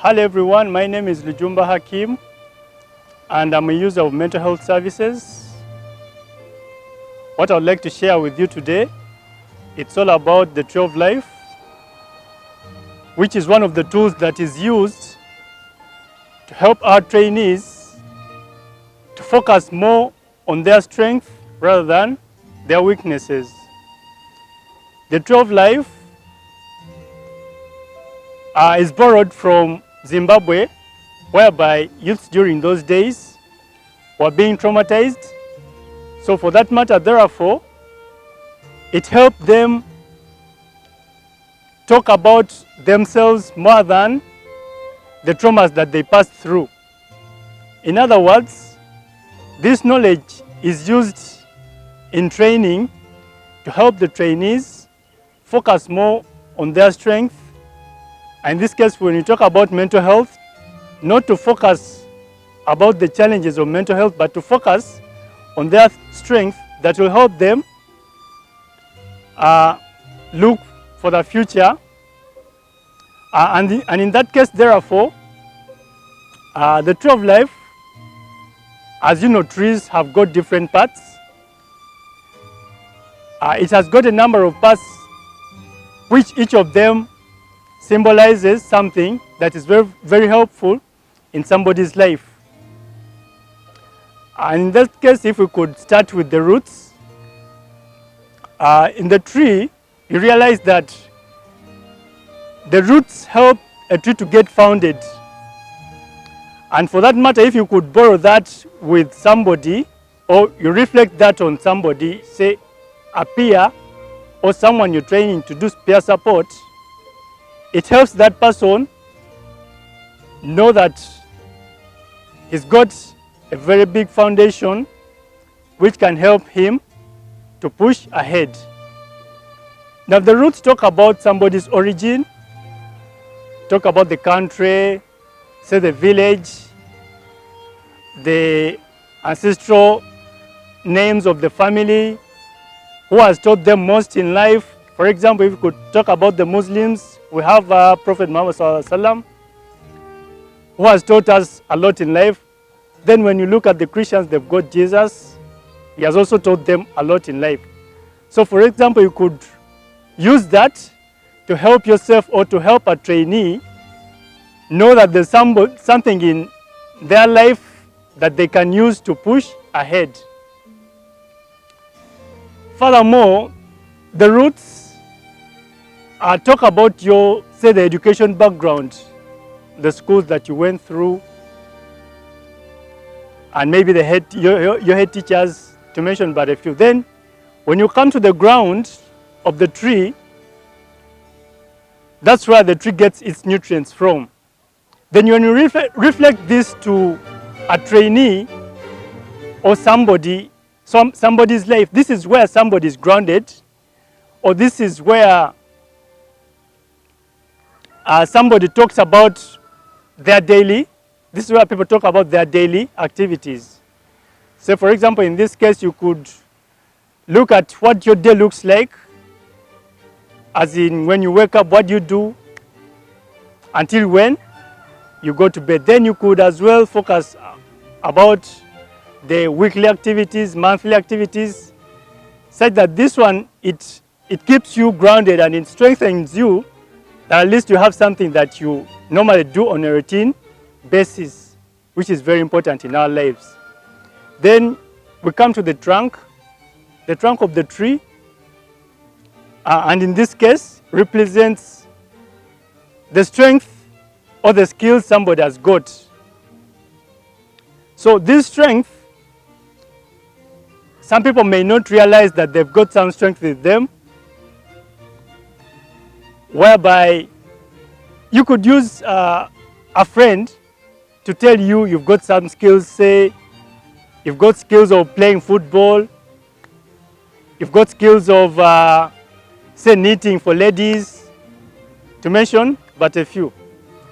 Hello everyone, my name is Lujumba Hakim and I'm a user of mental health services. What I would like to share with you today, it's all about the Tree of Life, which is one of the tools that is used to help our trainees to focus more on their strength rather than their weaknesses. The Tree of Life is borrowed from Zimbabwe, whereby youths during those days were being traumatized. So for that matter, therefore, it helped them talk about themselves more than the traumas that they passed through. In other words, this knowledge is used in training to help the trainees focus more on their strength. In this case, when you talk about mental health, not to focus about the challenges of mental health, but to focus on their strength that will help them look for the future. And in that case, therefore, the Tree of Life, as you know, trees have got different parts. It has got a number of parts, which each of them symbolizes something that is very, very helpful in somebody's life. And in that case, if we could start with the roots, in the tree, you realize that the roots help a tree to get founded. And for that matter, if you could borrow that with somebody, or you reflect that on somebody, say a peer or someone you're training to do peer support, it helps that person know that he's got a very big foundation which can help him to push ahead. Now the roots talk about somebody's origin, talk about the country, say the village, the ancestral names of the family, who has taught them most in life. For example, if we could talk about the Muslims, we have Prophet Muhammad Sallallahu Alaihi Wasallam, who has taught us a lot in life. Then when you look at the Christians, they've got Jesus. He has also taught them a lot in life. So for example, you could use that to help yourself or to help a trainee know that there's something in their life that they can use to push ahead. Furthermore, the roots talk about your, say, the education background, the schools that you went through, and maybe your head teachers, to mention but a few. Then, when you come to the ground of the tree, that's where the tree gets its nutrients from. Then when you reflect this to a trainee or somebody's life, this is where somebody is grounded, or this is where somebody talks about their daily. This is where people talk about their daily activities. So for example, in this case, you could look at what your day looks like, as in when you wake up, what you do, until when you go to bed. Then you could as well focus about the weekly activities, monthly activities, such that this one, it keeps you grounded and it strengthens you, that at least you have something that you normally do on a routine basis, which is very important in our lives. Then we come to the trunk of the tree, and in this case represents the strength or the skills somebody has got. So this strength, some people may not realize that they've got some strength with them, whereby you could use a friend to tell you you've got some skills. Say you've got skills of playing football, you've got skills of say knitting for ladies, to mention but a few.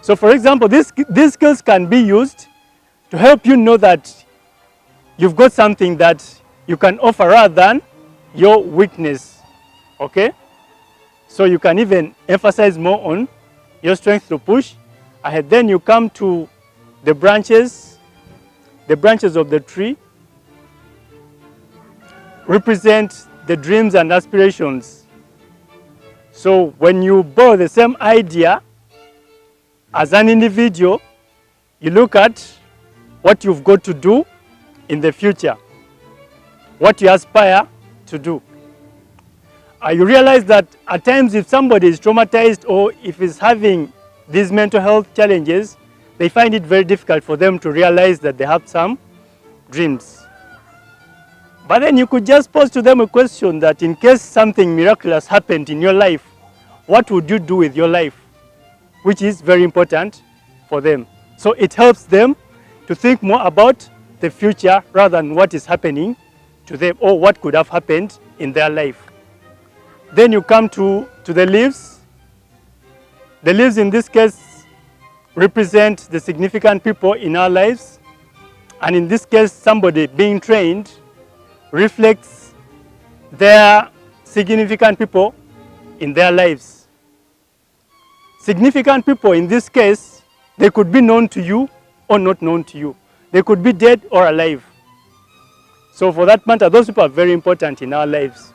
So for example, these skills can be used to help you know that you've got something that you can offer rather than your weakness. Okay? So you can even emphasize more on your strength to push Then you come to the branches. The branches of the tree represent the dreams and aspirations. So when you borrow the same idea as an individual, you look at what you've got to do in the future, what you aspire to do. You realize that at times if somebody is traumatized or if is having these mental health challenges, they find it very difficult for them to realize that they have some dreams. But then you could just pose to them a question that in case something miraculous happened in your life, what would you do with your life? Which is very important for them. So it helps them to think more about the future rather than what is happening to them or what could have happened in their life. Then you come to the leaves. The leaves in this case represent the significant people in our lives. And in this case, somebody being trained reflects their significant people in their lives. Significant people in this case, they could be known to you or not known to you. They could be dead or alive. So for that matter, those people are very important in our lives.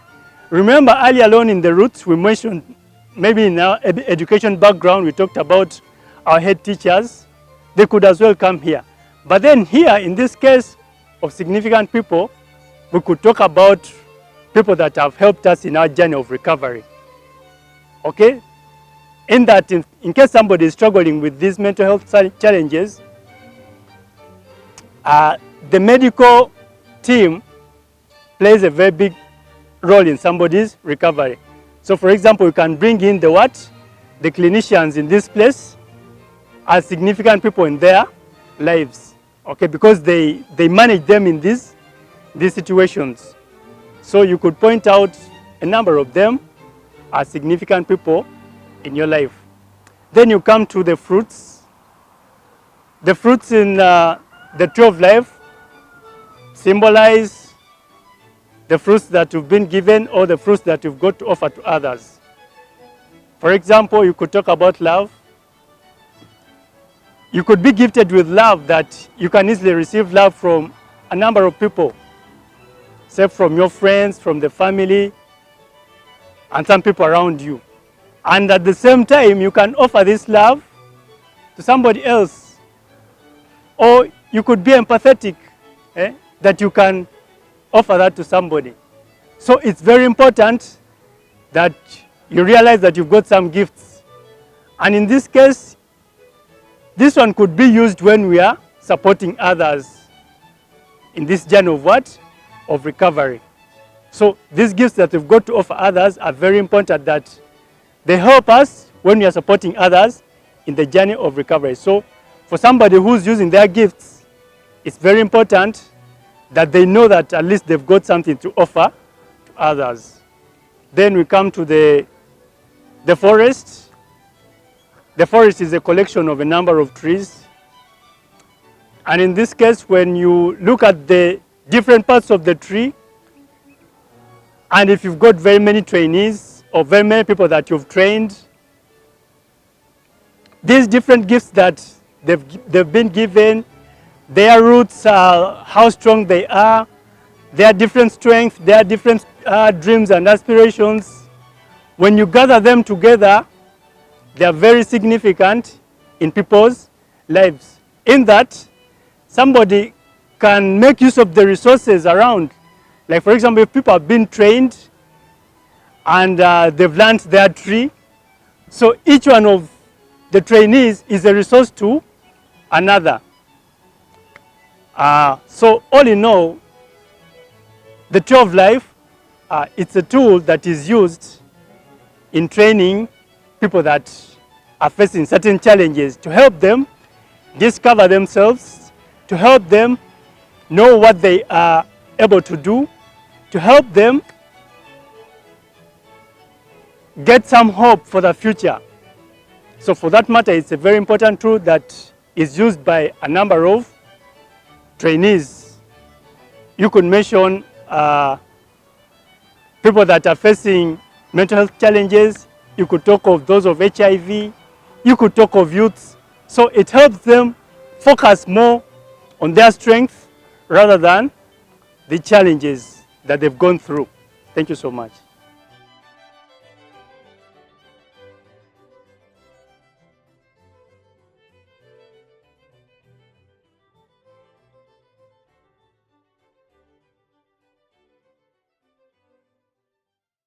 Remember earlier on in the roots, we mentioned, maybe in our education background, we talked about our head teachers. They could as well come here. But then here, in this case of significant people, we could talk about people that have helped us in our journey of recovery. Okay? In that, in case somebody is struggling with these mental health challenges, the medical team plays a very big role in somebody's recovery. So for example, you can bring in the what? The clinicians in this place as significant people in their lives. Okay, because they manage them in these situations. So you could point out a number of them as significant people in your life. Then you come to the fruits. The fruits in the tree of life symbolize the fruits that you've been given or the fruits that you've got to offer to others. For example, you could talk about love. You could be gifted with love that you can easily receive love from a number of people, say from your friends, from the family, and some people around you. And at the same time, you can offer this love to somebody else. Or you could be empathetic, that you can offer that to somebody. So it's very important that you realize that you've got some gifts. And in this case, this one could be used when we are supporting others in this journey of what? Of recovery. So these gifts that we've got to offer others are very important, that they help us when we are supporting others in the journey of recovery. So for somebody who's using their gifts, it's very important that they know that at least they've got something to offer to others. Then we come to the forest. The forest is a collection of a number of trees. And in this case, when you look at the different parts of the tree, and if you've got very many trainees or very many people that you've trained, these different gifts that they've been given, their roots, how strong they are, their different strengths, their different dreams and aspirations. When you gather them together, they are very significant in people's lives. In that, somebody can make use of the resources around. Like for example, if people have been trained and they've learned their tree, so each one of the trainees is a resource to another. So all in all, the Tree of Life, it's a tool that is used in training people that are facing certain challenges to help them discover themselves, to help them know what they are able to do, to help them get some hope for the future. So for that matter, it's a very important tool that is used by a number of trainees. You could mention people that are facing mental health challenges. You could talk of those of HIV. You could talk of youths. So it helps them focus more on their strength rather than the challenges that they've gone through. Thank you so much.